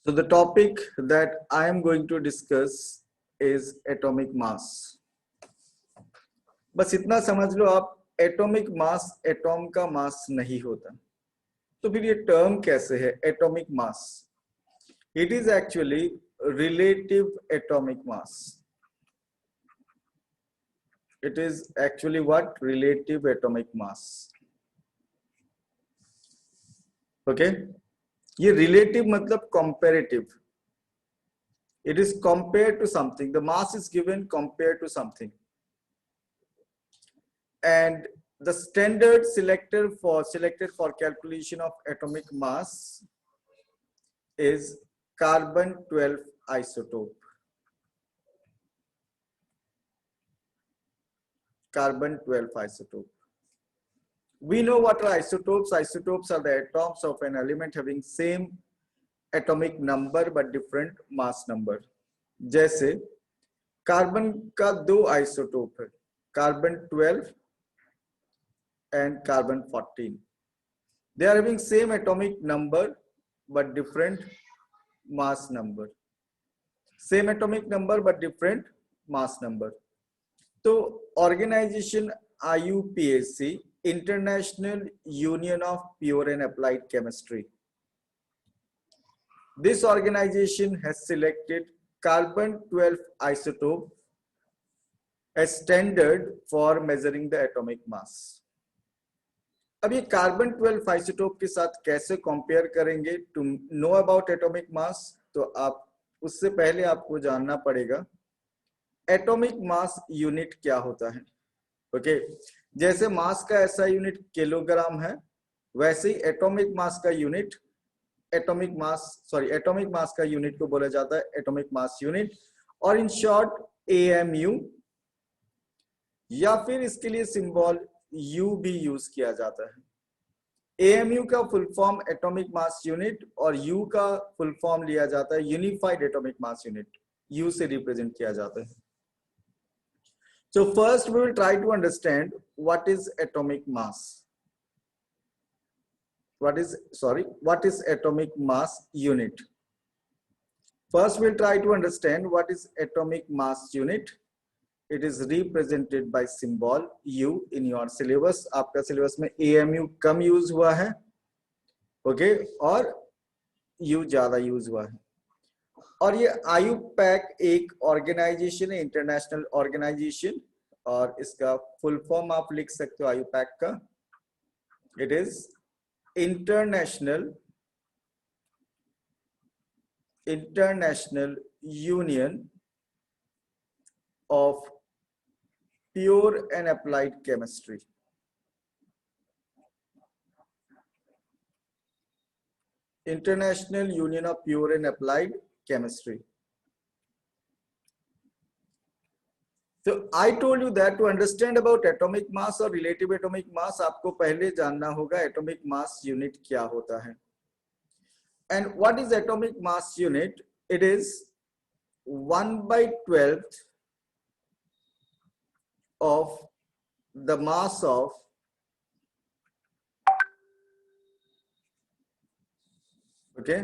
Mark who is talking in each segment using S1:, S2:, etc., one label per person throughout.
S1: So the topic that I am going to discuss is atomic mass. बस इतना समझ लो आप, एटॉमिक मास एटॉम का मास नहीं होता। तो फिर ये टर्म कैसे है atomic mass? It is actually relative atomic mass. It is actually what? Relative atomic mass. Okay, ये रिलेटिव मतलब comparative. It is compare to something, the mass is given compare to something, and the standard selected for calculation of atomic mass is carbon 12 isotope. Carbon 12 isotope. We know what are isotopes. Isotopes are the atoms of an element having same atomic number but different mass number. जैसे carbon का दो isotope है, carbon 12 and carbon 14. They are having same atomic number but different mass number. Same atomic number but different mass number. So organization IUPAC, International Union of Pure and Applied Chemistry, this organization has selected carbon 12 isotope as standard for measuring the atomic mass. अब ये carbon 12 isotope के साथ कैसे compare करेंगे to know about atomic mass? तो आप उससे पहले आपको जानना पड़ेगा एटॉमिक मास यूनिट क्या होता है। ओके, जैसे मास का ऐसा यूनिट किलोग्राम है, वैसे ही एटॉमिक मास का यूनिट एटॉमिक मास का यूनिट को बोला जाता है एटॉमिक मास यूनिट, और इन शॉर्ट AMU, या फिर इसके लिए सिंबल U भी यूज किया जाता है। AMU का full form atomic mass unit और U का फुल फॉर्म लिया जाता है unified atomic mass unit, U से रिप्रेजेंट किया जाता है। So first we will try to understand what is atomic mass. What is atomic mass unit? First we'll try to understand what is atomic mass unit. It is represented by symbol U in your syllabus. आपका syllabus में AMU कम use हुआ है, okay, और U ज्यादा use हुआ है। और ये IUPAC एक ऑर्गेनाइजेशन है, इंटरनेशनल ऑर्गेनाइजेशन, और इसका फुल फॉर्म आप लिख सकते हो IUPAC का। It is international union of Pure and Applied Chemistry. International Union of Pure and Applied Chemistry. So I told you that to understand about atomic mass और relative atomic mass, आपको पहले जानना होगा atomic mass unit क्या होता है। And what is atomic mass unit? It is 1/12 of the mass of okay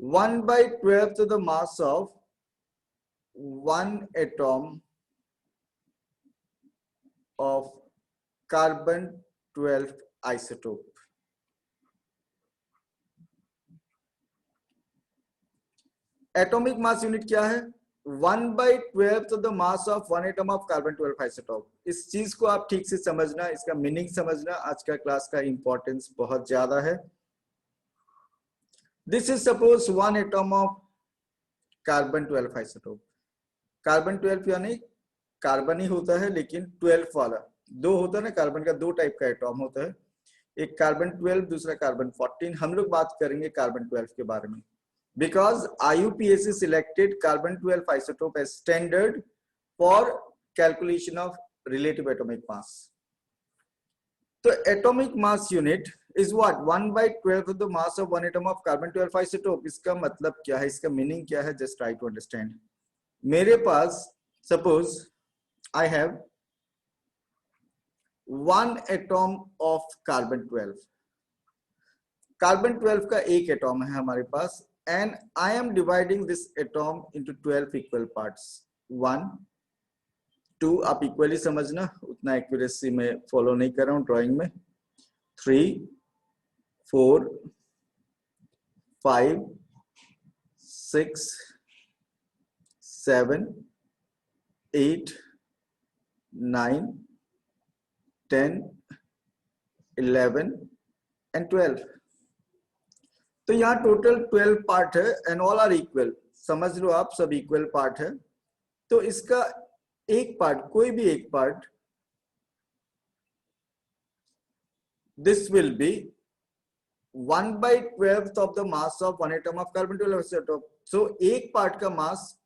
S1: 1/12 to the mass of one atom of carbon 12 isotope. Atomic mass unit क्या है? 1/12 to the mass of one atom of carbon 12 isotope. इस चीज को आप ठीक से समझना, इसका मीनिंग समझना, आज का क्लास का इंपॉर्टेंस बहुत ज्यादा है। This is suppose one atom of carbon 12 isotope. Carbon 12 यानी कार्बन ही होता है, लेकिन 12 वाला दो होता है ना, कार्बन का दो टाइप का एटॉम होता है, एक कार्बन 12, दूसरा कार्बन 14। हम लोग बात करेंगे कार्बन 12 के बारे में, because IUPAC selected carbon 12 isotope as standard for calculation of relative atomic mass. So atomic mass unit is what? 1/12 of the mass of one atom of carbon 12 isotope. इसका मतलब क्या है, इसका मीनिंग क्या है? Just try to understand. मेरे पास suppose I have one atom of carbon 12. Carbon 12 का एक एटॉम है हमारे पास, and I am dividing this atom into 12 equal parts. 1 2 आप इक्वली समझना, उतना एक्यूरेसी में फॉलो नहीं कर रहा हूं ड्राइंग में। 3 4 5 6 7 8 9 10 11 एंड 12। तो यहाँ टोटल 12 पार्ट है एंड ऑल आर इक्वल। समझ लो आप, सब इक्वल पार्ट है। तो इसका एक पार्ट, कोई भी एक part, this will be 1/12 of the mass of one atom of carbon 12 atom. So एक पार्ट का मास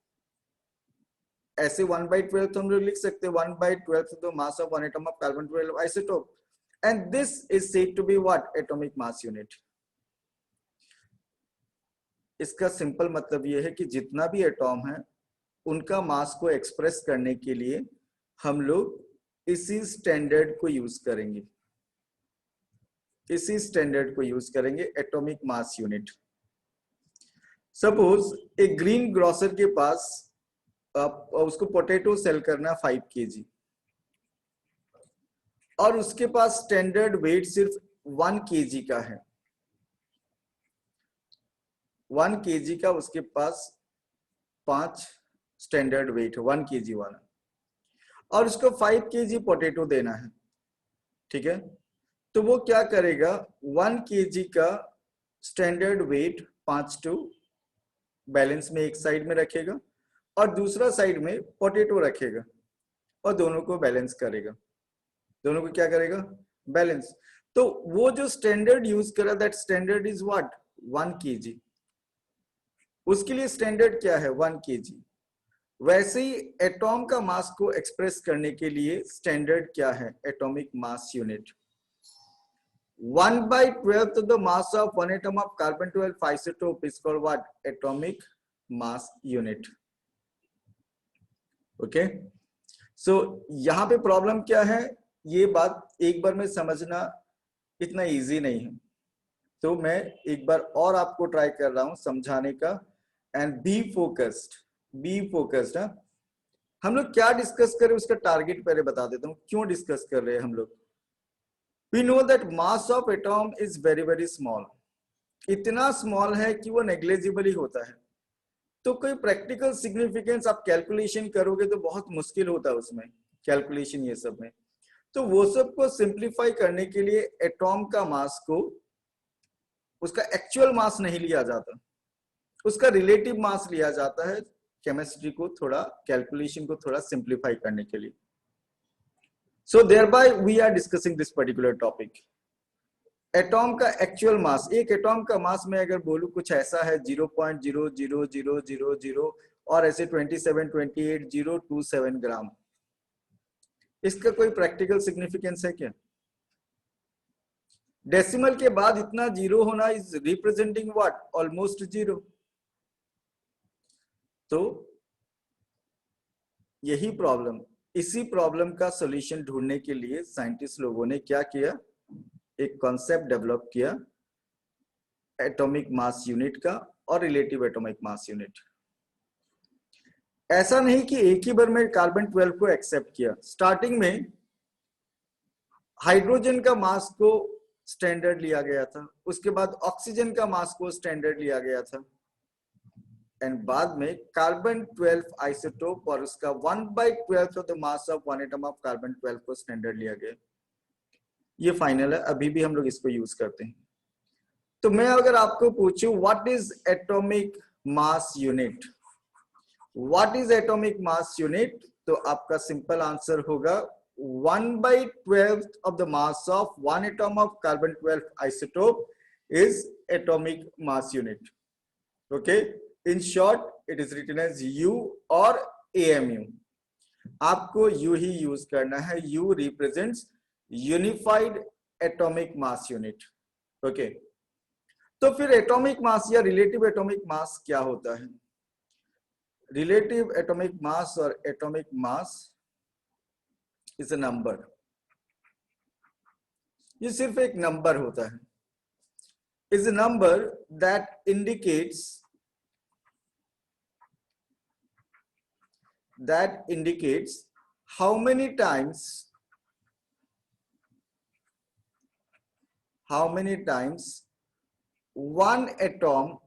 S1: ऐसे 1/12 हम लोग लिख सकते हैं, 1/12 of the mass of one atom of carbon 12 isotope, and this is said to be what, atomic mass unit. इसका simple मतलब यह है कि जितना भी एटॉम है उनका मास को एक्सप्रेस करने के लिए हम लोग इसी स्टैंडर्ड को यूज करेंगे, इसी स्टैंडर्ड को यूज करेंगे, एटॉमिक मास यूनिट। सपोज एक ग्रीन ग्रोसर के पास उसको पोटैटो सेल करना 5 kg, और उसके पास स्टैंडर्ड वेट सिर्फ 1 kg का है। 1 kg का उसके पास 5 स्टैंडर्ड वेट है, 1 kg वाला, और उसको 5 kg पोटैटो देना है, ठीक है। तो वो क्या करेगा, 1 kg का स्टैंडर्ड वेट 5 टू बैलेंस में एक साइड में रखेगा और दूसरा साइड में पोटैटो रखेगा और दोनों को बैलेंस करेगा, दोनों को क्या करेगा, बैलेंस। तो वो जो स्टैंडर्ड यूज करा, that standard is what, 1 kg। उसके लिए स्टैंडर्ड क्या है, 1 kg। वैसे ही एटॉम का मास को एक्सप्रेस करने के लिए स्टैंडर्ड क्या है, atomic mass unit. 1/12 of the mass of one atom of carbon 12 isotope is called what, atomic mass unit। Okay, so यहां पे प्रॉब्लम क्या है, ये बात एक बार में समझना इतना इजी नहीं है, तो मैं एक बार और आपको ट्राई कर रहा हूं समझाने का, and be focused, be focused. हम लोग क्या डिस्कस करें उसका टारगेट पहले बता देता हूं, क्यों डिस्कस कर रहे हैं हम लोग। We know that mass of atom is very very small, इतना स्मॉल है कि वो नेग्लिजिबल ही होता है। तो कोई प्रैक्टिकल सिग्निफिकेंस आप कैलकुलेशन करोगे तो बहुत मुश्किल होता है उसमें कैलकुलेशन, ये सब में। तो वो सब को सिंप्लीफाई करने के लिए एटॉम का मास को, उसका एक्चुअल मास नहीं लिया जाता, उसका रिलेटिव मास लिया जाता है, केमिस्ट्री को थोड़ा, कैलकुलेशन को थोड़ा सिंप्लीफाई करने के लिए। So thereby we are discussing this particular topic। Atom का एक्चुअल मास, एक एटॉम का मास में अगर बोलूं कुछ ऐसा है 0.00000 और ऐसे 2728027 ग्राम, इसका कोई प्रैक्टिकल सिग्निफिकेंस है क्या? डेसिमल के बाद इतना जीरो होना is representing what, almost zero. तो यही प्रॉब्लम, इसी प्रॉब्लम का सॉल्यूशन ढूंढने के लिए साइंटिस्ट लोगों ने क्या किया, एक कॉन्सेप्ट डेवलप किया एटॉमिक मास यूनिट का और रिलेटिव एटॉमिक मास यूनिट। ऐसा नहीं कि एक ही बार में कार्बन 12 को एक्सेप्ट किया। स्टार्टिंग में हाइड्रोजन का मास को स्टैंडर्ड लिया गया था, उसके बाद ऑक्सीजन का मास को स्टैंडर्ड लिया गया था, एंड बाद में कार्बन 12 आइसोटोप और उसका 1/12 of the mass of one atom of carbon 12 को स्टैंडर्ड लिया गया। ये फाइनल है, अभी भी हम लोग इसको यूज करते हैं। तो मैं अगर आपको पूछूं what is atomic mass unit, what is atomic mass unit, तो आपका सिंपल आंसर होगा 1/12 of the mass of one atom of carbon 12 isotope is atomic mass unit। Okay, in short it is written as U or AMU। आपको U ही use करना है, U represents unified atomic mass unit। Okay, तो फिर atomic mass या relative atomic मास क्या होता है? Relative atomic mass और atomic mass is a number, ये सिर्फ एक नंबर होता है। is a number that indicates how many times one atom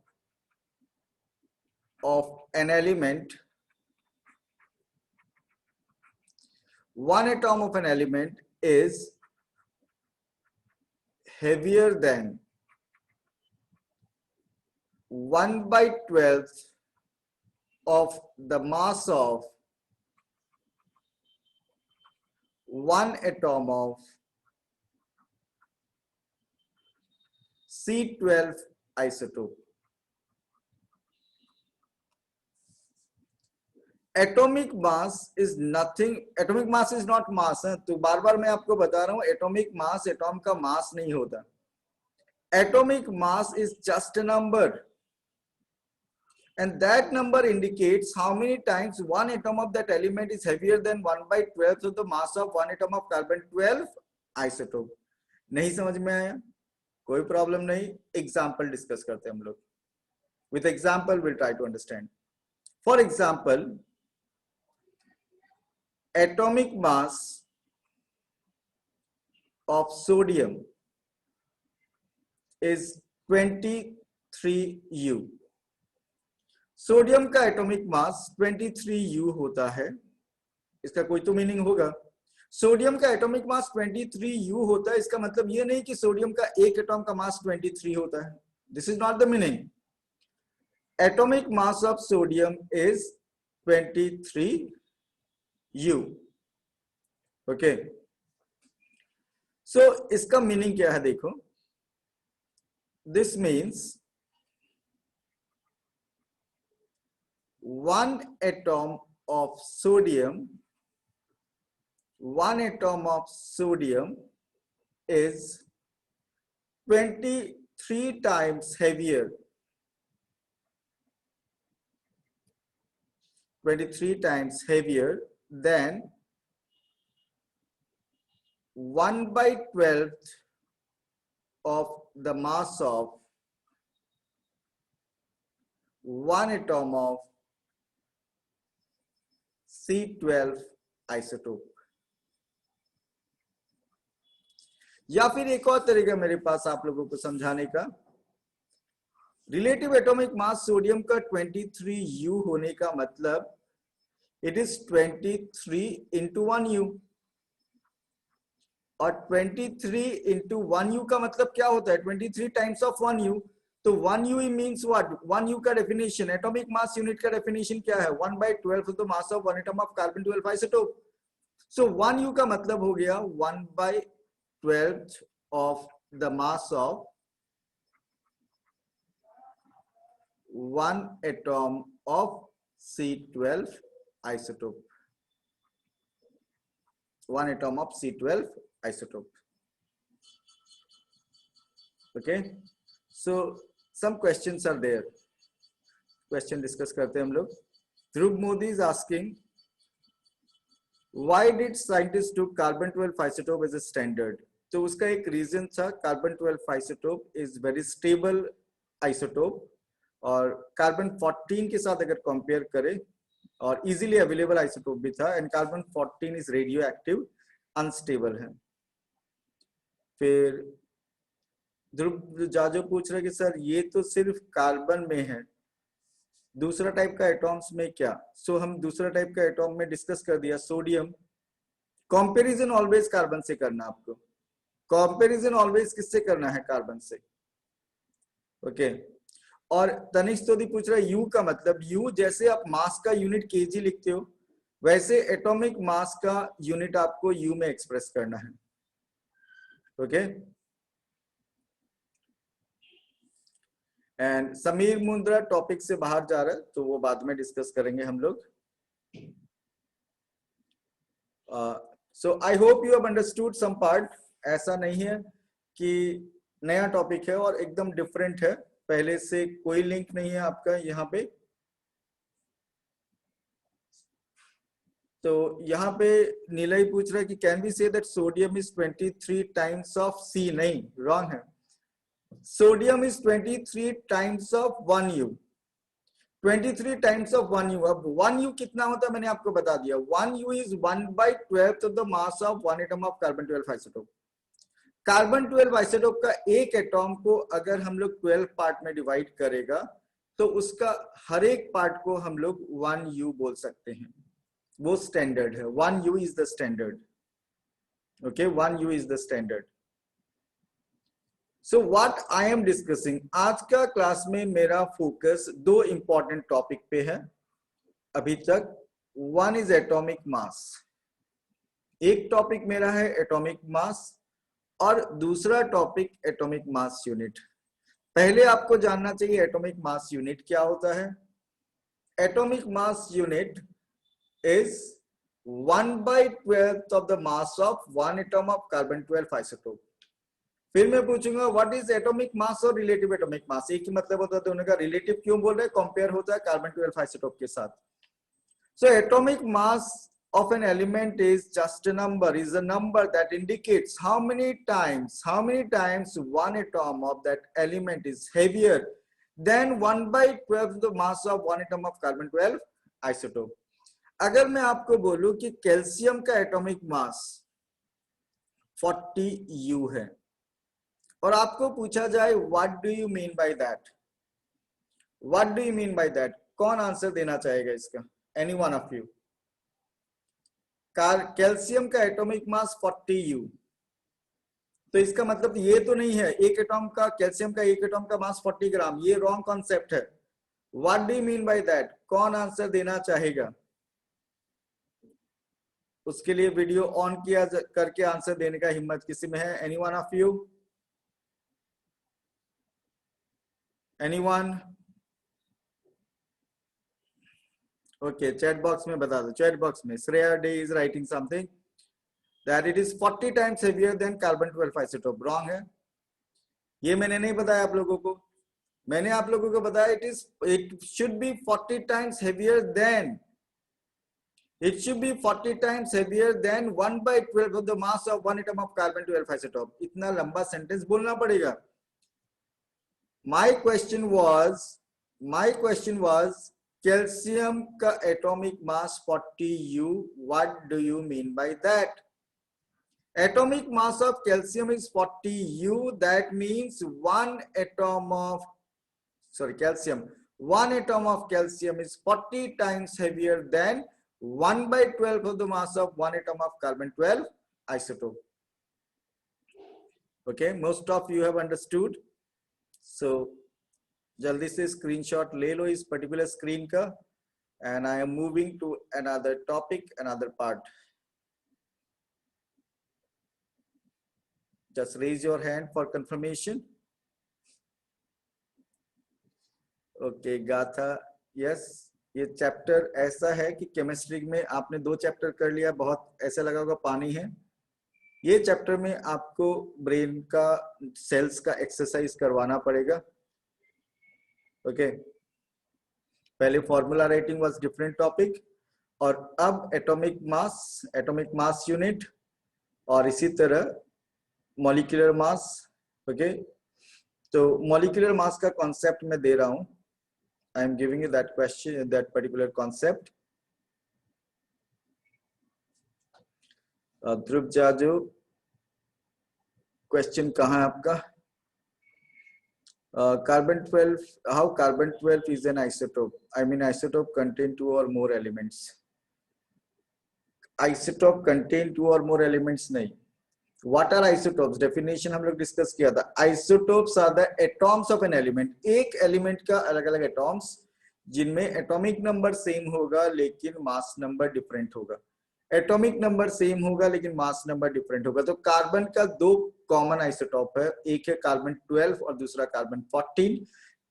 S1: of an element is heavier than 1/12 of the mass of one atom of C12 isotope. Atomic mass is nothing, atomic mass is not mass है, तो बार बार मैं आपको बता रहा हूं atomic mass atom का mass नहीं होता. Atomic mass is just a number, and that number indicates how many times one atom of that element is heavier than 1/12 of the mass of one atom of carbon-12 isotope. नहीं समझ में आया? कोई problem नहीं, example discuss करते हैं हम लोग. With example we'll try to understand. For example, atomic mass of sodium is 23U. Sodium का एटॉमिक मास 23U होता है. इसका कोई तो मीनिंग होगा. सोडियम का एटॉमिक मास 23U होता है, इसका मतलब ये नहीं कि सोडियम का एक एटॉम का मास 23 होता है. This is not the meaning. Atomic mass of sodium is 23U. Okay, so इसका मीनिंग क्या है देखो. This means one atom of sodium is 23 times heavier than 1/12 of the mass of one atom of C12 isotope. या फिर एक और तरीका मेरे पास आप लोगों को समझाने का. रिलेटिव एटॉमिक मास सोडियम का 23U होने का मतलब इट इज 23 into 1U, और 23 into 1U का मतलब क्या होता है? 23 टाइम्स ऑफ 1U. तो 1U मीन्स व्हाट? 1U का डेफिनेशन, एटॉमिक मास यूनिट का डेफिनेशन क्या है? 1/12 of the mass of one atom of carbon twelve isotope. So 1U का मतलब हो गया 1/12 of the mass of one atom of C12 isotope. one atom of C12 isotope. Okay, so some questions are there. Question discuss करते हैं हम लोग. Dhruv Modi is asking, why did scientists took carbon-12 isotope as a standard? तो उसका एक reason था, carbon-12 isotope is very stable isotope, और कार्बन-14 के साथ अगर कंपेयर करें, और इजीली अवेलेबल आइसोटोप भी था, and carbon fourteen is radioactive, unstable है. फिर ध्रुव जाजो पूछ रहे कि सर ये तो सिर्फ कार्बन में है, दूसरा टाइप का एटॉम्स में क्या? सो हम दूसरा टाइप का एटॉम में डिस्कस कर दिया, सोडियम. कंपैरिजन ऑलवेज कार्बन से करना आपको. कंपैरिजन ऑलवेज किससे करना है? कार्बन से. ओके. और तनिष्क तोदी पूछ रहा है यू का मतलब, यू जैसे आप मास का यूनिट केजी लिखते हो, वैसे एटॉमिक मास का यूनिट आपको यू में एक्सप्रेस करना है. Okay. And Sameer Mundra topic से बाहर जा रहा है, तो वो बाद में डिस्कस करेंगे हम लोग. So I hope you have understood some part. ऐसा नहीं है कि नया टॉपिक है और एकदम डिफरेंट है, पहले से कोई लिंक नहीं है आपका यहाँ पे. तो यहाँ पे नीलय पूछ रहा है कि can we say that sodium is 23 times of C. नहीं, रॉन्ग है. Sodium is 23 times of 1U, 23 times of 1U। अब 1U कितना होता है मैंने आपको बता दिया, 1U is 1/12 of the mass of 1 atom of carbon 12 isotope. Carbon 12 isotope का एक एटॉम को अगर हम लोग 12 पार्ट में डिवाइड करेगा तो उसका हर एक पार्ट को हम लोग 1U बोल सकते हैं, वो स्टैंडर्ड है। 1U is the standard, okay, 1U is the standard. So what I am discussing, आज का क्लास में मेरा फोकस दो इंपॉर्टेंट टॉपिक पे है अभी तक। वन इज एटॉमिक मास, एक टॉपिक मेरा है एटॉमिक मास और दूसरा टॉपिक एटॉमिक मास यूनिट। पहले आपको जानना चाहिए एटॉमिक मास यूनिट क्या होता है। Atomic mass unit is 1/12 of the mass of 1 atom of carbon 12 isotope. फिर मैं पूछूंगा व्हाट इज एटॉमिक मास और रिलेटिव एटॉमिक मास, एक ही मतलब होता है दोनों का। रिलेटिव क्यों बोल रहे हैं, कंपेयर होता है कार्बन 12 आइसोटोप के साथ। So atomic mass of an element is just a number, is a number that indicates how many times one atom of that element is heavier than 1/12 the mass of one atom of carbon 12 isotope। अगर मैं आपको बोलूं कि calcium का atomic मास 40U है और आपको पूछा जाए what do you mean by that, what do you mean by that, कौन आंसर देना चाहेगा इसका, any one of you. Calcium का एटॉमिक मास 40U, तो इसका मतलब ये तो नहीं है एक एटॉम का, कैल्शियम का एक एटॉम का मास 40 ग्राम, ये रॉन्ग कॉन्सेप्ट है। What do you mean by that, कौन आंसर देना चाहेगा। उसके लिए वीडियो ऑन किया करके आंसर देने का हिम्मत किसी में है, any one of you, any one. Okay, chat box में बता दो, चैट बॉक्स में Shreya Dey is writing something that it is 40 times heavier than carbon 12 isotope. Wrong है, ये मैंने नहीं बताया आप लोगों को, मैंने आप लोगों को बताया it should be 40 times heavier than, it should be 40 times heavier than 1/12 of the mass of one atom of carbon 12 isotope। इतना लंबा सेंटेंस बोलना पड़ेगा। my question was कैल्शियम का atomic mass 40U, what do you mean by that? Atomic mass of calcium is 40U, that means one atom of calcium is 40 times heavier than 1/12 of the mass of one atom of carbon 12 isotope। Okay, most of you have understood। So जल्दी से screenshot ले लो इस particular screen का, and I am moving to another topic, another part। Just raise your hand for confirmation। Okay, गाथा, yes। ये chapter ऐसा है कि केमिस्ट्री में आपने 2 चैप्टर कर लिया, बहुत ऐसा लगा होगा पानी है। ये चैप्टर में आपको ब्रेन का, सेल्स का एक्सरसाइज करवाना पड़ेगा। ओके, पहले formula writing was different topic, और अब एटॉमिक मास यूनिट, और इसी तरह मॉलिक्यूलर मास। ओके, तो मॉलिक्यूलर मास का कॉन्सेप्ट मैं दे रहा हूं, I am giving you that question, that particular concept। Dhruv Jaju, question कहाँ है आपका? Carbon 12, how carbon 12 is an isotope? I mean isotope contain 2 or more elements। isotope contain 2 or more elements नहीं। What are isotopes? Definition हम लोग discuss किया था। Isotopes are the atoms of an element। एक element का अलग अलग atoms जिनमें एटॉमिक नंबर सेम होगा लेकिन मास नंबर डिफरेंट होगा। एटॉमिक नंबर सेम होगा लेकिन मास नंबर डिफरेंट होगा। तो कार्बन का 2 कॉमन आइसोटोप है, एक है कार्बन 12 और दूसरा कार्बन 14।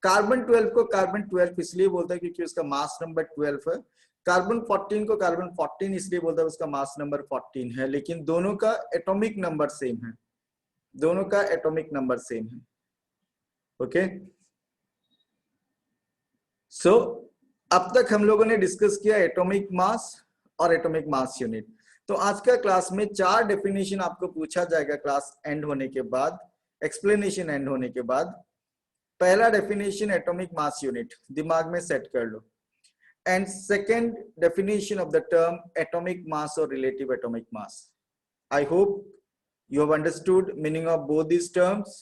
S1: कार्बन 12 को कार्बन 12 इसलिए बोलता है क्योंकि उसका मास नंबर 12 है। कार्बन 14 को कार्बन 14 इसलिए बोलता है उसका मास नंबर 14 है, लेकिन दोनों का एटॉमिक नंबर सेम है, दोनों का एटॉमिक नंबर सेम है। ओके, सो अब तक हम लोगों ने डिस्कस किया एटॉमिक मास और एटॉमिक मास यूनिट। तो आज का क्लास में 4 डेफिनेशन आपको पूछा जाएगा क्लास एंड होने के बाद। एक्सप्लेनेशन एंड होने के बाद पहला डेफिनेशन एटॉमिक मास यूनिट दिमाग में सेट कर लो, and second definition of the term atomic mass और relative atomic mass. I hope you have understood meaning of both these terms.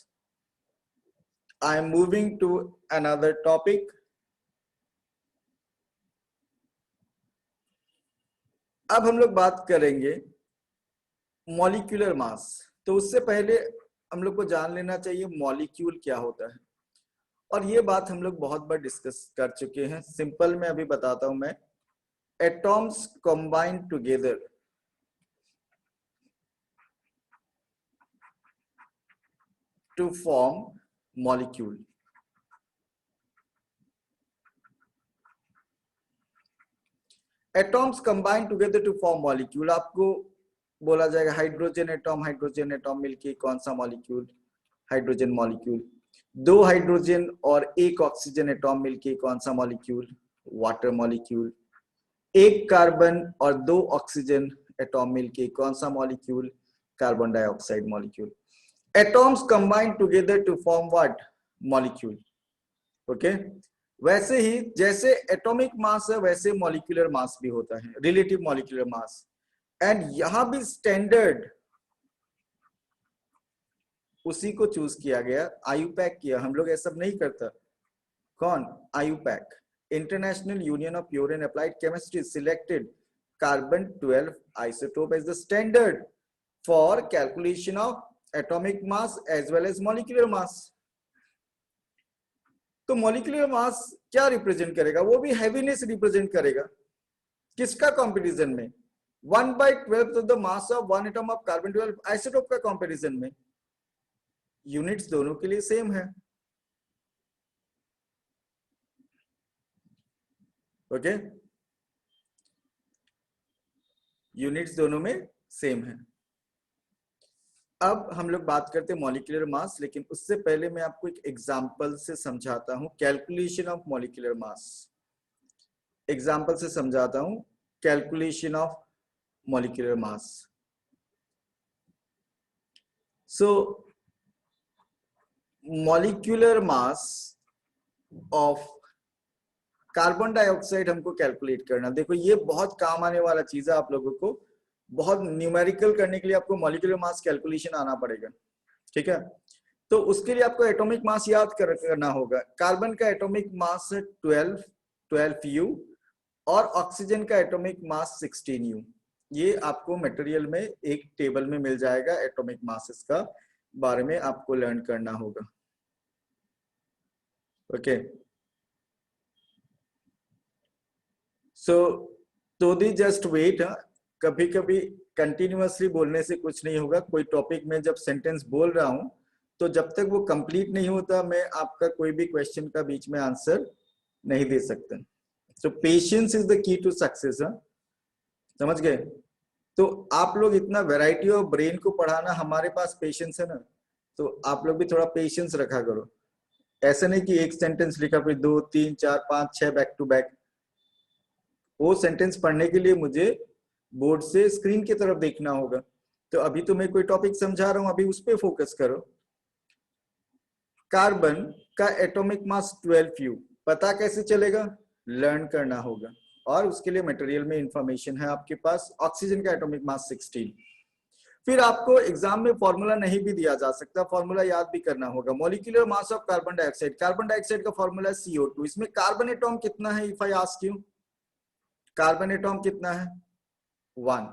S1: I am moving to another topic. अब हम लोग बात करेंगे मॉलिक्यूलर मास. तो उससे पहले हम लोग को जान लेना चाहिए मॉलिक्यूल क्या होता है, और ये बात हम लोग बहुत बार डिस्कस कर चुके हैं. सिंपल में अभी बताता हूं मैं. Atoms combine together to form molecule. Atoms combine together to form molecule. आपको बोला जाएगा हाइड्रोजन एटॉम मिलके कौन सा मॉलिक्यूल? Hydrogen molecule. दो हाइड्रोजन और एक ऑक्सीजन एटॉम मिलके कौन सा मॉलिक्यूल? Water molecule. एक कार्बन और दो ऑक्सीजन एटॉम मिलके कौन सा molecule? Carbon dioxide molecule. Atoms combine together to form what? Molecule. Okay? वैसे ही जैसे एटॉमिक मास है वैसे मॉलिक्यूलर मास भी होता है, रिलेटिव मॉलिक्यूलर मास. एंड यहां भी स्टैंडर्ड उसी को चूज किया गया, आयुपैक किया. हम लोग ऐसा नहीं करता. कौन? IUPAC, international union of pure and applied chemistry, selected carbon 12 isotope as the standard for calculation of atomic mass as well as molecular mass. तो मॉलिक्यूलर मास क्या रिप्रेजेंट करेगा? वो भी हैवीनेस रिप्रेजेंट करेगा. किसका कंपैरिजन में? 1/12 of the mass of one atom of carbon 12 isotope का comparison में. यूनिट्स दोनों के लिए सेम है. ओके, यूनिट्स दोनों में सेम है. अब हम लोग बात करते हैं मॉलिक्यूलर मास, लेकिन उससे पहले मैं आपको एक एग्जांपल से समझाता हूं calculation of molecular mass. Example से समझाता हूं calculation of molecular mass. So molecular mass of carbon dioxide हमको कैलकुलेट करना. देखो ये बहुत काम आने वाला चीज है आप लोगों को. बहुत न्यूमेरिकल करने के लिए आपको मॉलिक्यूलर मास कैलकुलेशन आना पड़ेगा. ठीक है, तो उसके लिए आपको एटॉमिक मास याद करना होगा. कार्बन का एटॉमिक मास है 12 U और ऑक्सीजन का एटॉमिक मास 16 U. ये आपको मटेरियल में एक टेबल में मिल जाएगा. एटॉमिक मासेस का बारे में आपको लर्न करना होगा. ओके, सो तो दी जस्ट वेट. कभी कभी कंटिन्यूअसली बोलने से कुछ नहीं होगा. कोई टॉपिक में जब सेंटेंस बोल रहा हूं तो जब तक वो कंप्लीट नहीं होता मैं आपका कोई भी क्वेश्चन का बीच में आंसर नहीं दे सकता. So patience is the key to success. समझ गए? तो आप लोग इतना वैरायटी ऑफ ब्रेन को पढ़ाना, हमारे पास पेशेंस है ना, तो आप लोग भी थोड़ा पेशेंस रखा करो. ऐसा नहीं कि एक सेंटेंस लिखा फिर 2 3 4 5 6 बैक टू बैक. वो सेंटेंस पढ़ने के लिए मुझे बोर्ड से स्क्रीन की तरफ देखना होगा. तो अभी तो मैं कोई टॉपिक समझा रहा हूं, अभी उस पर फोकस करो. कार्बन का एटॉमिक मास 12 U. पता कैसे चलेगा? लर्न करना होगा, और उसके लिए मटेरियल में इंफॉर्मेशन है आपके पास. ऑक्सीजन का एटॉमिक मास 16. फिर आपको एग्जाम में फॉर्मूला नहीं भी दिया जा सकता, फॉर्मूला याद भी करना होगा. Molecular mass of carbon dioxide. Carbon dioxide का फॉर्मूला है CO2. इसमें कार्बन एटॉम कितना है? If I ask you, carbon atom कितना है? 1.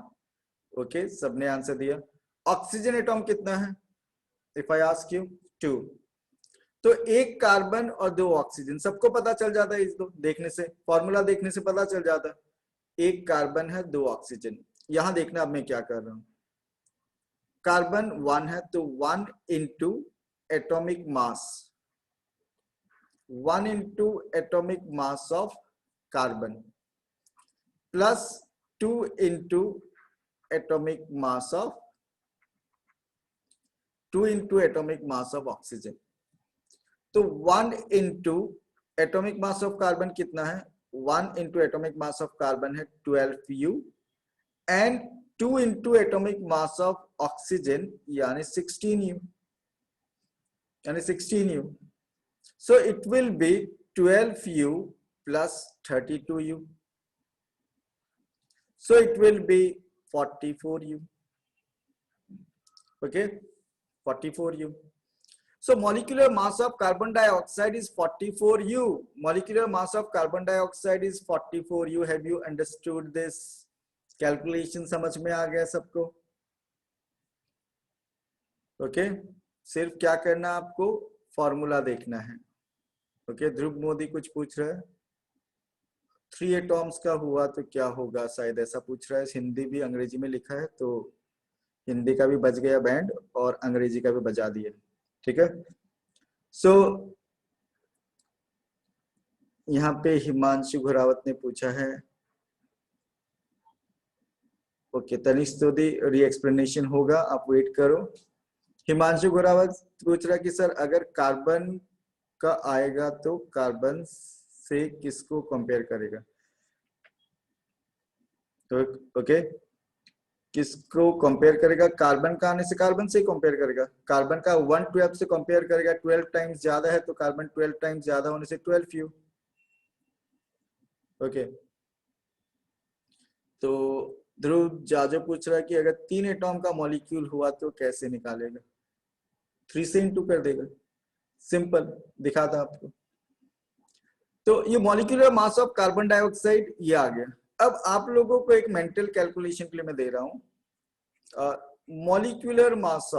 S1: ओके, सबने आंसर दिया. ऑक्सीजन एटॉम कितना है? If I ask you, 2. तो एक कार्बन और दो ऑक्सीजन, सबको पता चल जाता है. इस दो देखने से, फॉर्मूला देखने से पता चल जाता है. एक कार्बन है, दो ऑक्सीजन. यहां देखना अब मैं क्या कर रहा हूं. कार्बन 1 है तो 1 into atomic mass, 1 into atomic mass of carbon plus 2 into atomic mass of 2 into atomic mass of oxygen. तो 1 into atomic mass of carbon कितना है? 1 into atomic mass of carbon है 12 U and 2 into atomic mass of oxygen यानी 16 U. यानी 16U. So it will be 12U plus 32U. So it will be 44U. Okay, 44U. So molecular mass of carbon dioxide is 44U. Molecular mass of carbon dioxide is 44U. Have you understood this? Calculation समझ में आ गया सबको? Okay, सिर्फ क्या करना आपको? Formula देखना है. ओके, ध्रुव मोदी कुछ पूछ रहा है. 3 एटॉम्स का हुआ तो क्या होगा, शायद ऐसा पूछ रहा है. हिंदी भी अंग्रेजी में लिखा है, तो हिंदी का भी बज गया बैंड और अंग्रेजी का भी बजा दिया. ठीक है. सो यहाँ पे हिमांशु घोरावत ने पूछा है. ओके, तनिष्क सोदी री एक्सप्लेनेशन होगा, आप वेट करो. हिमांशु घोरावत पूछ रहा है कि सर अगर कार्बन का आएगा तो कार्बन से किसको कंपेयर करेगा? तो ओके, किसको कंपेयर करेगा? कार्बन का आने से कार्बन से कंपेयर करेगा. कार्बन का 112 से कंपेयर करेगा. 12 टाइम्स ज्यादा है तो कार्बन 12 टाइम्स ज्यादा होने से 12U. ओके, तो ध्रुव जाजो पूछ रहा है कि अगर 3 एटॉम का मॉलिक्यूल हुआ तो कैसे निकालेगा? 3 से इंटू कर देगा. सिंपल, दिखाता आपको. तो ये molecular mass of carbon dioxide ये आ गया. अब आप लोगों को एक मेंटल कैलकुलेशन के लिए मैं दे रहा हूं. मॉलिक्यूलर मास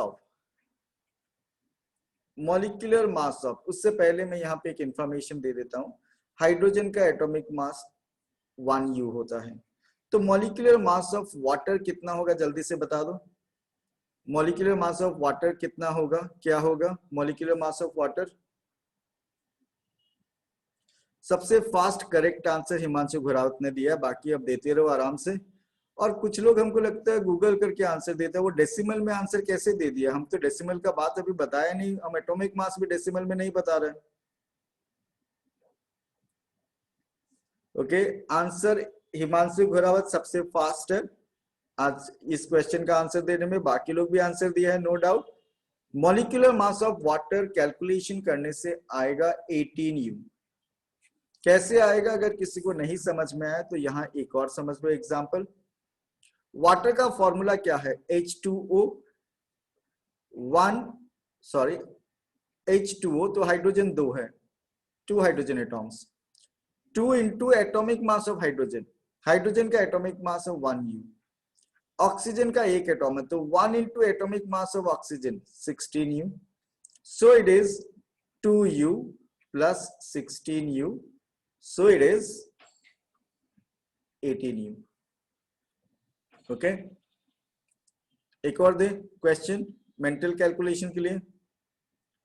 S1: ऑफ, उससे पहले मैं यहाँ पे एक इंफॉर्मेशन दे देता हूं. हाइड्रोजन का एटॉमिक मास 1U होता है. तो मॉलिक्यूलर मास ऑफ वाटर कितना होगा, जल्दी से बता दो. मॉलिक्यूलर मास ऑफ वाटर कितना होगा? क्या होगा मॉलिक्यूलर मास ऑफ वाटर? सबसे फास्ट करेक्ट आंसर हिमांशु घोरावत ने दिया. बाकी अब देते रहो आराम से. और कुछ लोग हमको लगता है गूगल करके आंसर देते हैं. वो डेसिमल में आंसर कैसे दे दिया? हम तो डेसिमल का बात अभी बताया नहीं. हम एटॉमिक मास भी डेसिमल में नहीं बता रहे. ओके, आंसर हिमांशु घोरावत सबसे फास्ट है आज इस क्वेश्चन का आंसर देने में. बाकी लोग भी आंसर दिया है, no doubt. Molecular mass of water calculation करने से आएगा 18U. कैसे आएगा? अगर किसी को नहीं समझ में आया तो यहाँ एक और समझ लो एग्जांपल. वाटर का फॉर्मूला क्या है? H2O. H2O तो हाइड्रोजन 2 है, 2 hydrogen atoms. 2 into atomic mass of hydrogen. Hydrogen का एटॉमिक मास है 1U. ऑक्सीजन का एक एटॉम है तो 1 into atomic mass of oxygen 16U. So it is 2U plus 16U. So it is 18U. Okay, एक और दे क्वेश्चन मेंटल कैलकुलेशन के लिए.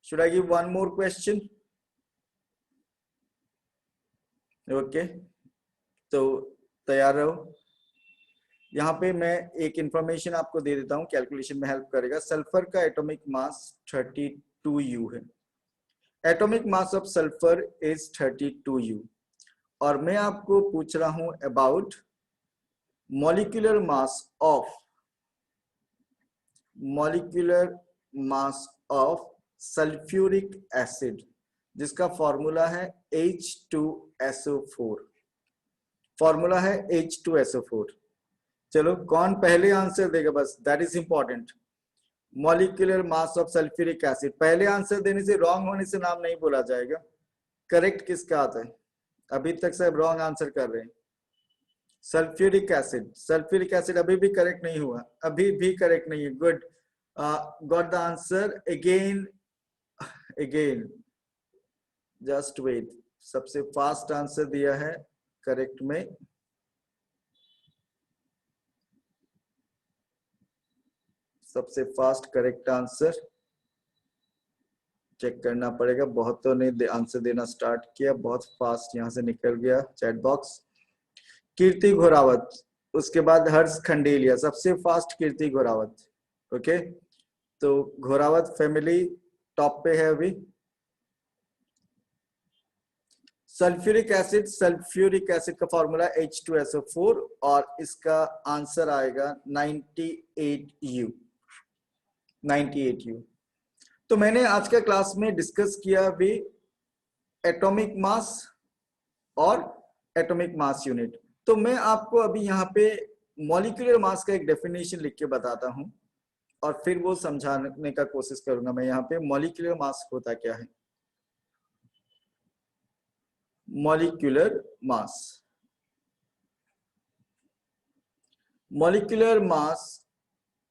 S1: Should I give one more question? Okay, तो तैयार रहो. यहाँ पे मैं एक इंफॉर्मेशन आपको दे देता हूँ, कैलकुलेशन में हेल्प करेगा. सल्फर का एटॉमिक मास 32U है. Atomic mass of sulphur is 32U. और मैं आपको पूछ रहा हूं about molecular mass of sulphuric acid, जिसका फॉर्मूला है H2SO4. फॉर्मूला है H2SO4. चलो, कौन पहले आंसर देगा? बस that is important. Molecular mass of sulphuric acid. पहले आंसर देने से, रॉन्ग होने से नाम नहीं बोला जाएगा. करेक्ट किसका आता है? अभी तक सब रॉन्ग आंसर कर रहे हैं. Sulphuric acid. सल्फ्यूरिक एसिड अभी भी करेक्ट नहीं हुआ. अभी भी करेक्ट नहीं है. Good, got the answer. Again just wait. सबसे फास्ट आंसर दिया है करेक्ट में. सबसे फास्ट करेक्ट आंसर चेक करना पड़ेगा. बहुतों ने आंसर देना स्टार्ट किया. बहुत फास्ट यहां से निकल गया चैट बॉक्स. कीर्ति घोरावत, उसके बाद हर्ष खंडेलिया. सबसे फास्ट कीर्ति घोरावत. ओके, तो घोरावत फैमिली टॉप पे है अभी. सल्फ्यूरिक एसिड का फॉर्मूला H2SO4 और इसका आंसर आएगा 98U. तो मैंने आज के क्लास में डिस्कस किया भी एटॉमिक मास और एटॉमिक मास यूनिट। तो मैं आपको अभी यहाँ पे मॉलिक्यूलर मास का एक डेफिनेशन लिख के बताता हूँ और फिर वो समझाने का कोशिश करूंगा मैं यहाँ पे मॉलिक्यूलर मास होता क्या है। Molecular mass, molecular mass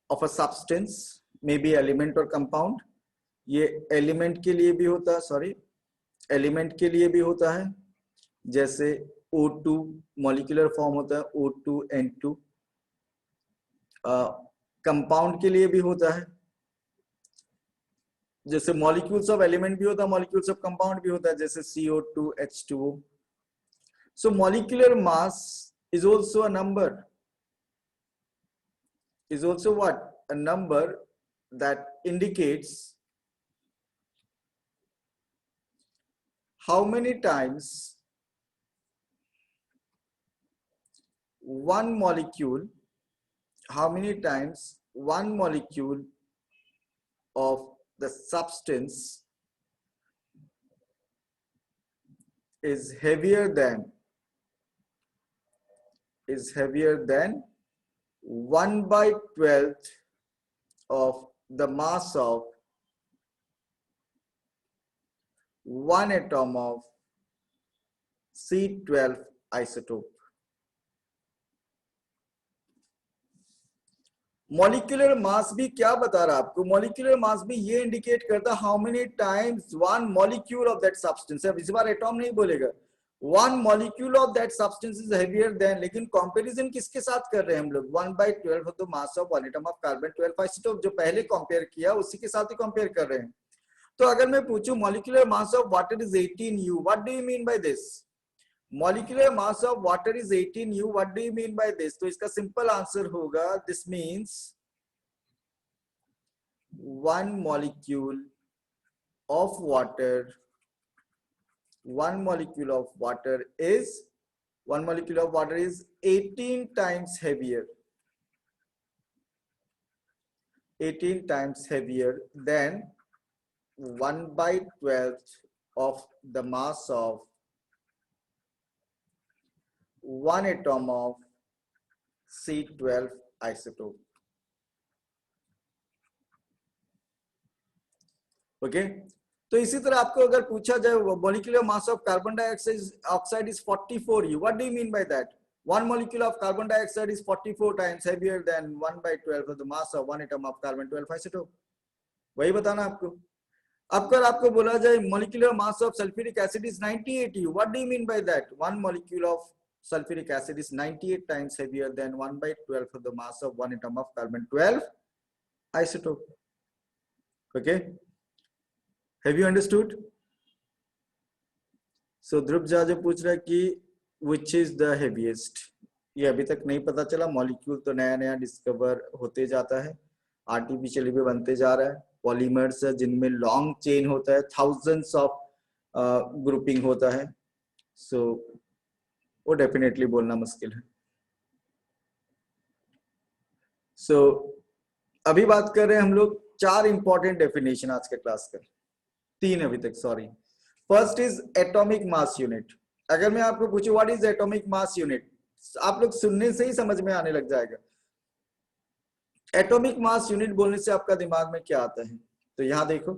S1: of a substance may be element और compound। ये एलिमेंट के लिए भी होता है, सॉरी एलिमेंट के लिए भी होता है, जैसे O2 मॉलिक्यूलर फॉर्म होता है O2N2। कंपाउंड के लिए भी होता है, जैसे मॉलिक्यूल्स ऑफ एलिमेंट भी होता है, मॉलिक्यूल्स ऑफ कंपाउंड भी होता है, जैसे CO2 H2O। So molecular mass is also a number, is also what? A number that indicates how many times one molecule, of the substance is heavier than 1/12 of the mass of one atom of C12 isotope। Molecular mass भी क्या बता रहा है आपको? Molecular mass भी ये indicate करता है how many times one molecule of that substance, अब इस बार एटॉम नहीं बोलेगा, one molecule of that substance is heavier than, लेकिन कंपैरिजन किसके साथ कर रहे हैं हम लोग? 1/12 of the mass of one atom of carbon 12 isotope, जो पहले कंपेयर किया उसी के साथ ही कंपेयर कर रहे हैं। तो अगर मैं पूछूं molecular mass of water is 18U, what do you mean by this? Molecular mass of water is 18U, what do you mean by this? तो इसका सिंपल आंसर होगा, this means one molecule of water is 18 times heavier, 18 times heavier than 1/12 of the mass of one atom of C12 isotope। Okay तो इसी तरह आपको अगर पूछा जाए molecular mass of carbon dioxide is 44U, what do you mean by that? one molecule of carbon dioxide is 44 times heavier than 1/12 of the mass of one atom of carbon 12 isotope। वही बताना आपको। अब अगर आपको बोला जाए molecular mass of sulfuric acid is 98U, what do you mean by that? One molecule of sulfuric acid is 98 times heavier than 1/12 of the mass of one atom of carbon 12 isotope। Okay, have you understood? So ध्रुव झा जो पूछ रहा है कि which is the heaviest, ये अभी तक नहीं पता चला। मॉलिक्यूल तो नया नया डिस्कवर होते जाता है, आर्टिफिशियली भी बनते जा रहा है। पॉलीमर्स है जिनमें लॉन्ग चेन होता है, थाउजेंड्स ऑफ ग्रुपिंग होता है, सो वो डेफिनेटली बोलना मुश्किल है। सो अभी बात कर रहे हैं हम लोग 4 इंपॉर्टेंट डेफिनेशन आज के क्लास का, 3 अभी तक, sorry. First is atomic mass unit. अगर मैं आपको पूछूं what is atomic mass unit, आप लोग सुनने से ही समझ में आने लग जाएगा। एटॉमिक मास यूनिट बोलने से आपका दिमाग में क्या आता है? तो यहां देखो,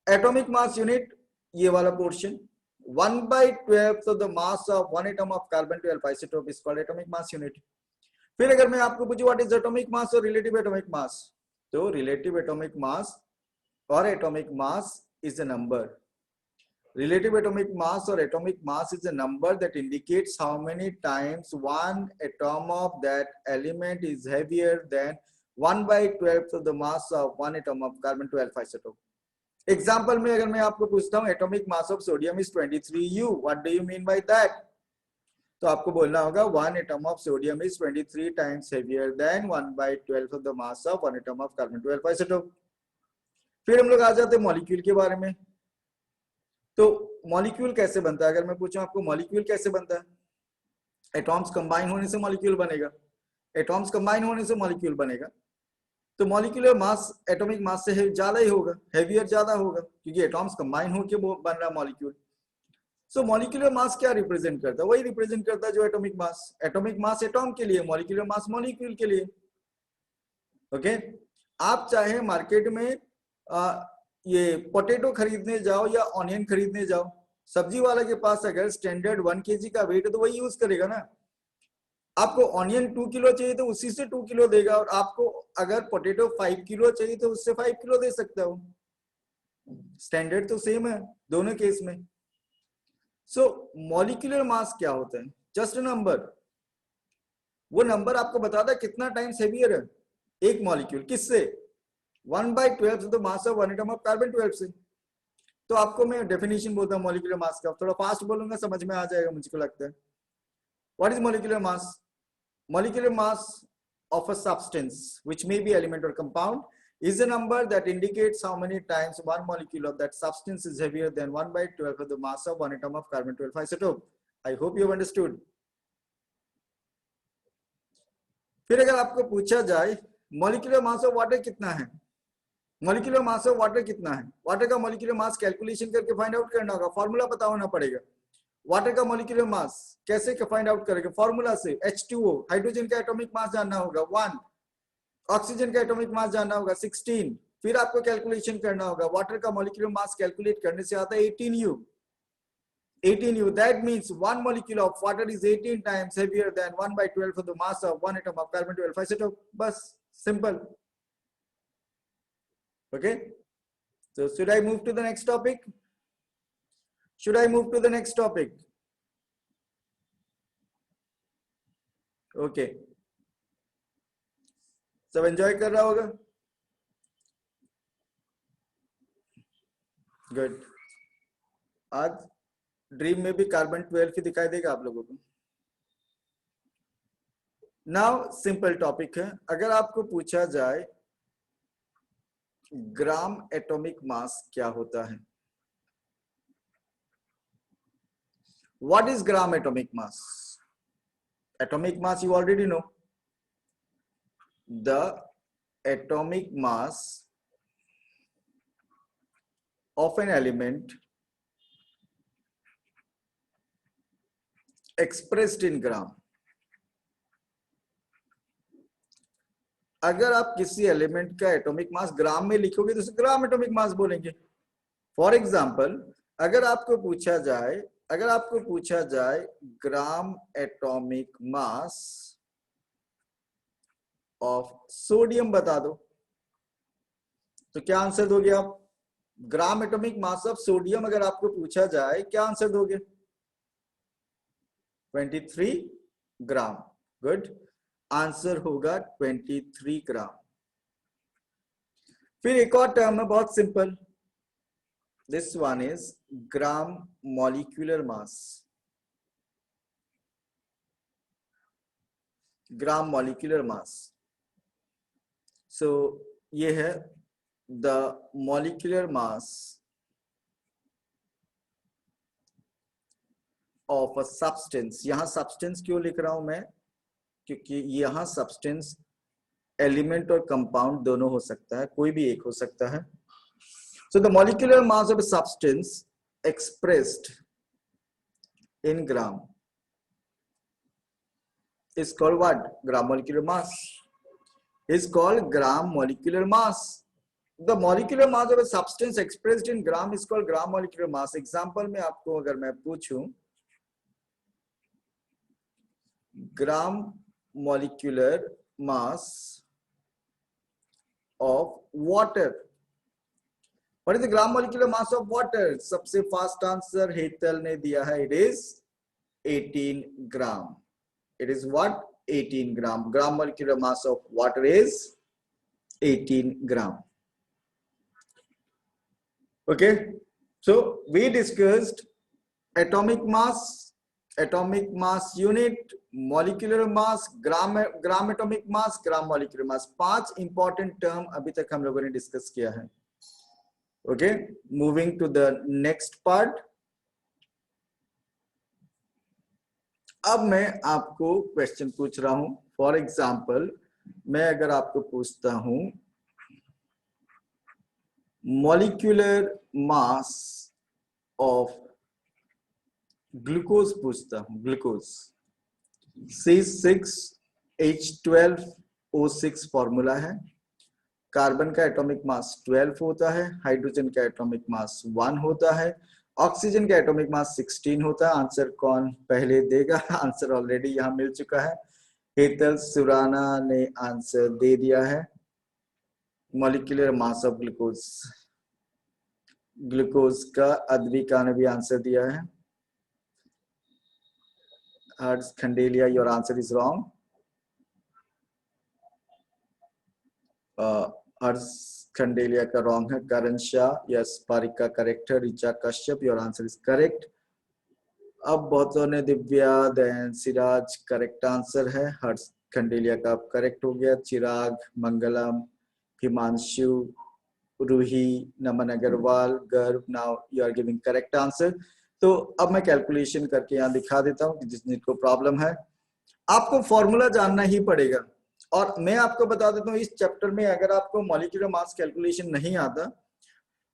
S1: एटॉमिक मास यूनिट ये वाला portion 1/12 of the mass of one atom of carbon 12 isotope is called atomic mass unit। फिर अगर मैं आपको पूछूं व्हाट इज एटॉमिक मास और रिलेटिव एटॉमिक मास, तो रिलेटिव एटॉमिक मास और atomic mass is a number। Relative atomic mass or atomic mass is a number that indicates how many times one atom of that element is heavier than 1/12 of the mass of one atom of carbon 12 isotope। Example में अगर मैं आपको पूछता हूँ atomic mass of sodium is 23U, what do you mean by that? तो आपको बोलना होगा one atom of sodium is 23 times heavier than 1/12 of the mass of one atom of carbon 12 isotope. फिर हम लोग आ जाते हैं मॉलिक्यूल के बारे में। तो मॉलिक्यूल कैसे बनता है? अगर मैं पूछूं आपको मॉलिक्यूल कैसे बनता है, एटॉम्स कंबाइन होने से मॉलिक्यूल बनेगा, एटॉम्स कंबाइन होने से मॉलिक्यूल बनेगा। तो मॉलिक्यूलर मास एटॉमिक मास से ज्यादा ही होगा, हेवियर ज्यादा होगा, क्योंकि एटॉम्स कंबाइन होकर बन रहा मॉलिक्यूल। सो मॉलिक्यूलर मास क्या रिप्रेजेंट करता है? वही रिप्रेजेंट करता है जो एटॉमिक मास। एटॉमिक मास एटॉम के लिए, मॉलिक्यूलर मास मॉलिक्यूल के लिए। ओके आप चाहे मार्केट में ये पोटैटो खरीदने जाओ या ऑनियन खरीदने जाओ, सब्जी वाले के पास अगर स्टैंडर्ड 1 kg का वेट है तो वही यूज करेगा ना। आपको ऑनियन 2 किलो चाहिए तो उसी से 2 किलो देगा, और आपको अगर पोटैटो 5 किलो चाहिए तो उससे 5 किलो दे सकता हो। स्टैंडर्ड तो सेम है दोनों केस में। सो मॉलिक्यूलर मास क्या होता है? Just a number. वो नंबर आपको बताता है कितना टाइम्स हेवियर है एक मॉलिक्यूल, किससे? 1/12 तो mass of 1 atom of carbon 12 से। तो आपको मैं डेफिनेशन बोलता हूँ मॉलिक्यूलर मास का, थोड़ा फास्ट बोलूंगा समझ में आ जाएगा मुझको लगता है। What is molecular mass? Molecular mass of a substance, which may be element or compound, is a number that indicates how many times one molecule of that substance is heavier than 1/12 of the mass of 1 atom of carbon 12 isotope. I hope you have understood. फिर अगर आपको पूछा जाए molecular mass of water कितना है, molecular mass of water कितना है, water का मॉलिक्यूलर मास कैलकुलेशन करके फाइंड आउट करना होगा, फॉर्मूला पता होना पड़ेगा। वाटर का मॉलिक्यूलर मास कैसे फाइंड आउट करेंगे? फॉर्मूला से। H2O, हाइड्रोजन का एटॉमिक मास जानना होगा 1, ऑक्सीजन का एटॉमिक मास जानना होगा 16, फिर आपको कैलकुलेशन करना होगा। वाटर का मॉलिक्यूलर मास कैलकुलेट करने से आता है 18U। 18U, that means one molecule of water is 18 times heavier than 1/12 of the mass of 1 atom of carbon 12 isotope. बस simple. Okay, so should I move to the next topic? Should I move to the next topic? Okay, सब enjoy कर रहा होगा? Good. आज dream में भी carbon 12 ही दिखाई देगा आप लोगों को। नाउ सिंपल टॉपिक है, अगर आपको पूछा जाए ग्राम एटॉमिक मास क्या होता है? What is gram atomic mass? Atomic mass you already know, the atomic mass of an element expressed in gram। अगर आप किसी एलिमेंट का एटॉमिक मास ग्राम में लिखोगे तो उसे ग्राम एटॉमिक मास बोलेंगे। फॉर एग्जांपल अगर आपको पूछा जाए gram atomic mass of sodium बता दो, तो क्या आंसर दोगे आप? Gram atomic mass of sodium अगर आपको पूछा जाए क्या आंसर दोगे? 23 ग्राम। गुड, आंसर होगा 23 ग्राम। फिर एक और टर्म है बहुत simple, this one is gram molecular mass. Gram molecular mass, so ये है the molecular mass of a substance. यहां सब्सटेंस क्यों लिख रहा हूं मैं? क्योंकि यहां सब्सटेंस एलिमेंट और कंपाउंड दोनों हो सकता है, कोई भी एक हो सकता है। So the molecular mass of a substance expressed in gram is called what? Gram molecular mass is called gram molecular mass. The molecular mass of a substance expressed in gram is called gram molecular mass. Example में आपको अगर मैं पूछूं gram molecular mass of water, what is the gram molecular mass of water? सबसे fast answer Hetal ने दिया है, it is 18 gram. It is what? 18 gram. Gram molecular mass of water is 18 gram. Okay, so we discussed atomic mass unit, molecular mass, gram atomic mass, gram molecular mass। 5 important term अभी तक हम लोगों ने discuss किया है। Okay, moving to the next part। अब मैं आपको क्वेश्चन पूछ रहा हूं। फॉर एग्जाम्पल मैं अगर आपको पूछता हूं मॉलिक्यूलर मास ऑफ ग्लूकोज पूछता हूं, ग्लूकोज C6H12O6 फॉर्मूला है। कार्बन का एटॉमिक मास 12 होता है, हाइड्रोजन का एटॉमिक मास 1 होता है, ऑक्सीजन का एटॉमिक मास 16 होता है। आंसर कौन पहले देगा? आंसर ऑलरेडी यहां मिल चुका है, हेतल सुराना ने आंसर दे दिया है। Molecular mass of glucose, glucose का अद्विका ने भी आंसर दिया है। Harsh Khandelia, your answer is wrong. Harsh Khandelia का रॉन्ग है। करण शाह, यस, पारिका करेक्ट है। Richa Kashyap, your answer is correct. अब बहुतों ने, Divya, then, Siraj correct answer है। हर्ष खंडेलिया का अब करेक्ट हो गया। चिराग, मंगलम, Himanshu, Ruhi, Naman Agarwal, Garv, now you are giving correct answer. तो अब मैं कैलकुलेशन करके यहाँ दिखा देता हूँ कि जिसको प्रॉब्लम है। आपको फॉर्मूला जानना ही पड़ेगा, और मैं आपको बता देता हूँ इस चैप्टर में अगर आपको मॉलिक्यूलर मास कैलकुलेशन नहीं आता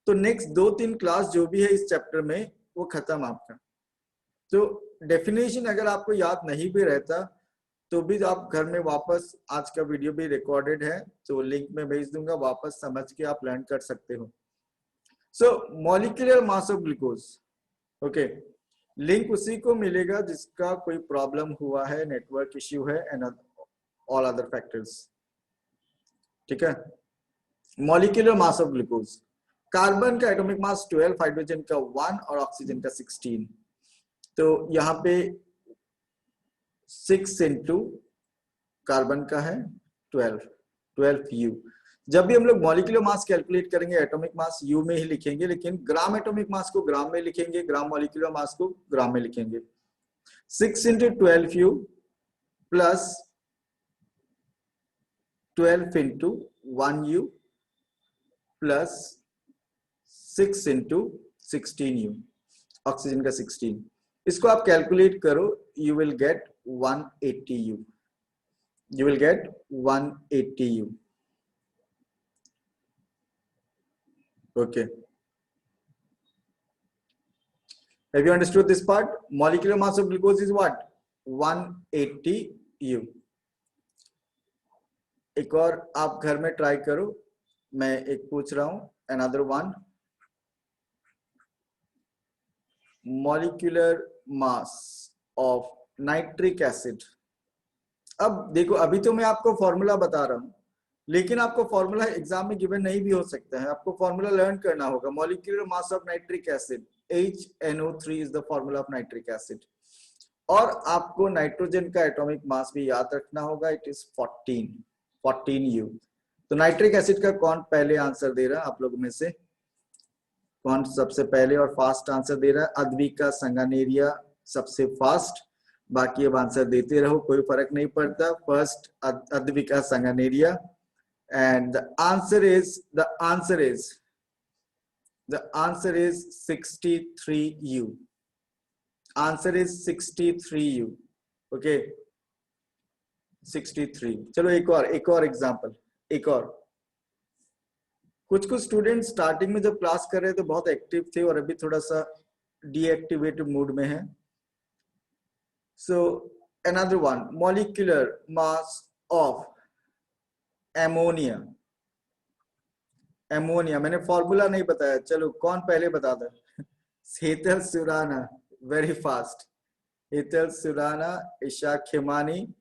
S1: तो नेक्स्ट 2-3 क्लास जो भी है इस चैप्टर में वो खत्म आपका। तो डेफिनेशन अगर आपको याद नहीं भी रहता तो भी आप घर में वापस, आज का वीडियो भी रिकॉर्डेड है तो लिंक में भेज दूंगा, वापस समझ के आप लर्न कर सकते हो। So molecular mass of glucose, okay, link उसी को मिलेगा जिसका कोई प्रॉब्लम हुआ है, नेटवर्क इश्यू है एंड ऑल अदर फैक्टर्स, ठीक है। Molecular mass of glucose, carbon का एटॉमिक मास 12, हाइड्रोजन का 1 और ऑक्सीजन का 16। तो यहाँ पे 6 इंटू कार्बन का है 12 U। जब भी हम लोग मॉलिक्यूलर मास कैलकुलेट करेंगे एटॉमिक मास U में ही लिखेंगे, लेकिन ग्राम एटॉमिक मास को ग्राम में लिखेंगे, ग्राम मॉलिक्यूलर मास को ग्राम में लिखेंगे। 6 into 12U plus 12 into 1U plus 6 into 16U, oxygen का 16। इसको आप कैलकुलेट करो, you will get 180U, you will get 180U, okay। Have you understood this part? Molecular mass of glucose is what? 180U। एक और आप घर में try करो, मैं एक पूछ रहा हूं, another one, molecular mass of nitric acid। अब देखो, अभी तो मैं आपको फॉर्मूला बता रहा हूं, लेकिन आपको फॉर्मूला एग्जाम में गिवन नहीं भी हो सकता है, आपको फॉर्मूला लर्न करना होगा। Molecular mass of nitric acid HNO3 is the formula of nitric acid. और आपको नाइट्रोजन का एटॉमिक मास भी याद रखना होगा, इट इज 14U। तो नाइट्रिक एसिड का कौन पहले आंसर दे रहा है आप लोगों में से? कौन सबसे पहले और फास्ट आंसर दे रहा है? अद्विका संगानेरिया सबसे फास्ट, बाकी अब आंसर देते रहो, कोई फर्क नहीं पड़ता। First Advika Sanganeria, and the answer is 63U। Answer is 63U, okay, 63। चलो एक और एग्जांपल, एक और। कुछ स्टूडेंट स्टार्टिंग में जब क्लास कर रहे थे बहुत एक्टिव थे और अभी थोड़ा सा डीएक्टिवेटिव मूड में है। So another one, molecular mass of ammonia. Ammonia मैंने फॉर्मूला नहीं बताया, चलो कौन पहले बता दे? Hetal Surana, very fast. Hetal Surana, Isha Khemani,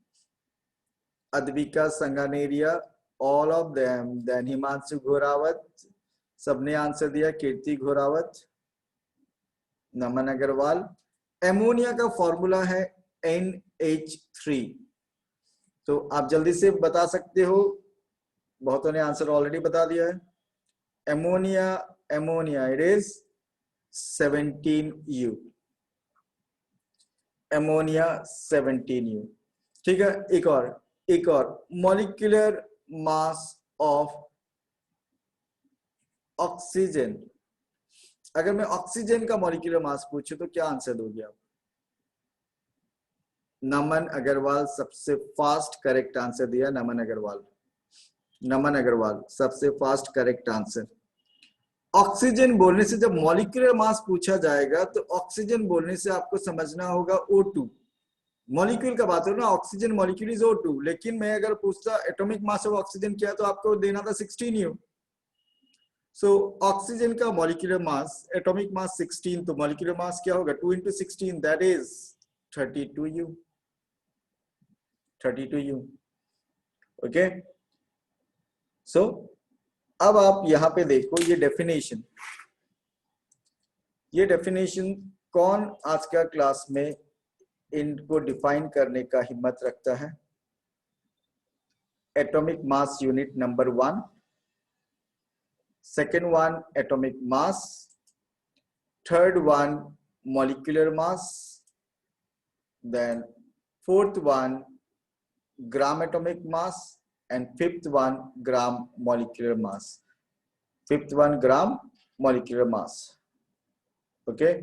S1: Advika Sanganeria, all of them. Then Himanshu Ghorawat, सबने आंसर दिया। कीर्ति घोरावत, नमन अग्रवाल। एमोनिया का फॉर्मूला है NH3। तो आप जल्दी से बता सकते हो, बहुतों ने आंसर ऑलरेडी बता दिया है। Ammonia it is 17U। Ammonia 17U, ठीक है। एक और मॉलिक्यूलर मास ऑफ ऑक्सीजन। अगर मैं ऑक्सीजन का मॉलिक्यूलर मास पूछूं तो क्या आंसर दोगे आप? नमन अग्रवाल सबसे फास्ट करेक्ट आंसर दिया। नमन अग्रवाल सबसे फास्ट करेक्ट आंसर। ऑक्सीजन बोलने से, जब मॉलिक्यूलर मास पूछा जाएगा तो ऑक्सीजन बोलने से आपको समझना होगा O2, मॉलिक्यूल का बात हो ना, ऑक्सीजन मॉलिक्यूल इज O2। लेकिन मैं अगर पूछता एटॉमिक मास ऑफ ऑक्सीजन क्या है, तो आपको देना था 16U। सो ऑक्सीजन का मॉलिक्यूलर मास, एटॉमिक मास 16, तो मॉलिक्यूलर मास क्या होगा 2 into 16, that is 32U। 32U। Okay, so अब आप यहां पे देखो ये डेफिनेशन कौन आज का क्लास में इनको डिफाइन करने का हिम्मत रखता है। Atomic mass unit number 1, second one atomic mass, third one molecular mass, then fourth one gram atomic mass, and fifth one gram molecular mass. Fifth one gram molecular mass. Okay,